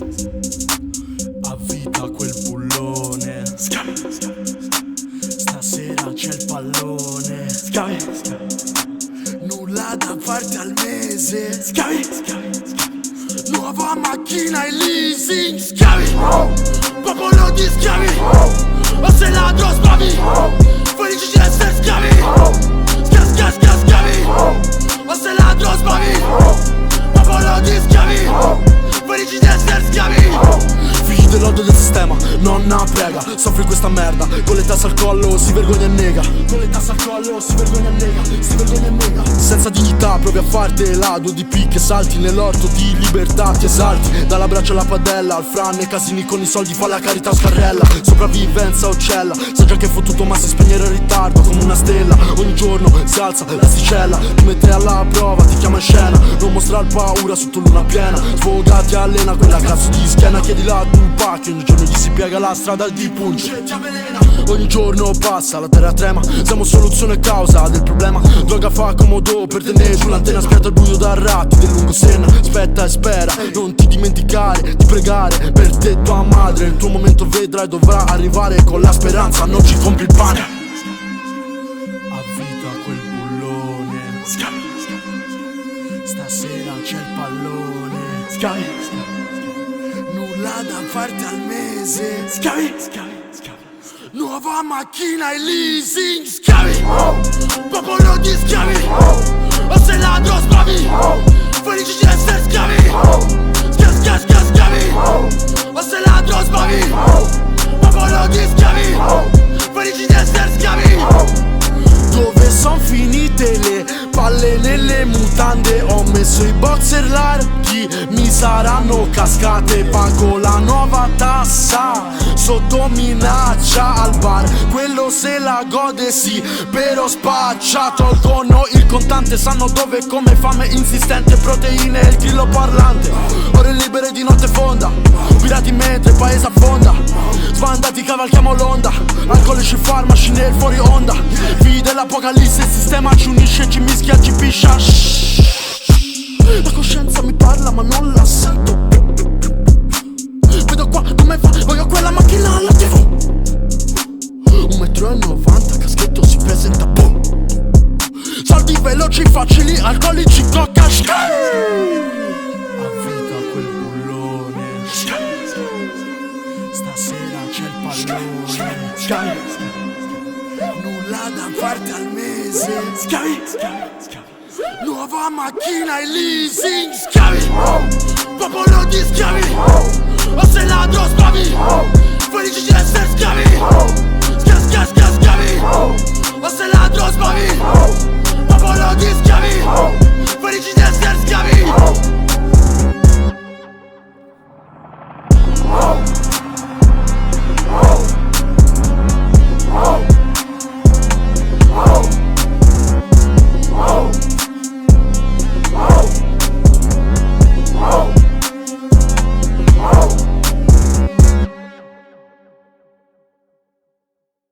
A vita quel bullone. Stasera c'è il pallone. Nulla da farti al mese. Nuova macchina e leasing. Schiavi, popolo di schiavi. O sei ladro sbavi. Felici di essere schiavi. Schiavi. O sei ladro sbavi. Popolo di schiavi. Felici di essere schiavi. Figli dell'odio del sistema, nonna prega. Soffri questa merda, con le tasse al collo si vergogna e nega. Con le tasse al collo si vergogna e nega. Si vergogna e nega. Senza dignità provi a fartela 2DP che salti nell'orto di libertà. Ti esalti, dalla braccia alla padella. Al fran nei casini con i soldi fa la carità scarrella. Sopravvivenza uccella, sa già che è fottuto ma si spegne in ritardo come una stella. Ogni giorno si alza l'asticella, ti mette alla prova, ti chiama in scena. Non mostrar paura sotto luna piena. Sfogati allena quella cazzo di schiena. Chiedi la Tupac, ogni giorno gli si piega la strada di punch. Ogni giorno passa, la terra trema. Siamo soluzione e causa del problema. Droga fa comodo per tenere sull'antenna. Aspetta il buio da ratti del lungo senna. Aspetta e spera, non ti dimenticare di pregare per te e tua madre. Il tuo momento vedrai dovrà arrivare. Con la speranza non ci compri il pane. A vita quel bullone. Stasera c'è il pallone. Nulla da farti al mese. Nuova macchina e leasing. Schiavi, popolo di schiavi. O sei ladro sbavi. Felici di essere schiavi. Schiavi. O sei ladro sbavi. Popolo di schiavi. Felici di essere schiavi. Dove son finite le palle nelle mutande? Ho messo i boxer larghi, mi saranno cascate. Pago la nuova tassa sotto minaccia al bar. Quello se la gode sì, però spaccia. Tolgono il contante, sanno dove e come. Fame insistente, proteine e il grillo parlante. Ore libere di notte fonda, pirati mentre il paese affonda. Sbandati cavalchiamo l'onda, alcolici farmaci nel fuori onda. Figli dell'apocalisse, il sistema ci unisce, ci mischia, ci piscia. La coscienza mi parla ma non la sento. Vedo qua come fa, voglio quella macchina alla TV. 1,90 m, caschetto si presenta, boom. Soldi veloci, facili, alcolici, coca. A vita quel bullone. Stasera c'è il pallone. Nulla da farti al mese. Nuova macchina e leasing. Schiavi, popolo di schiavi. O sei ladro sbavi. Felici di essere schiavi. Schiavi. O sei ladro sbavi.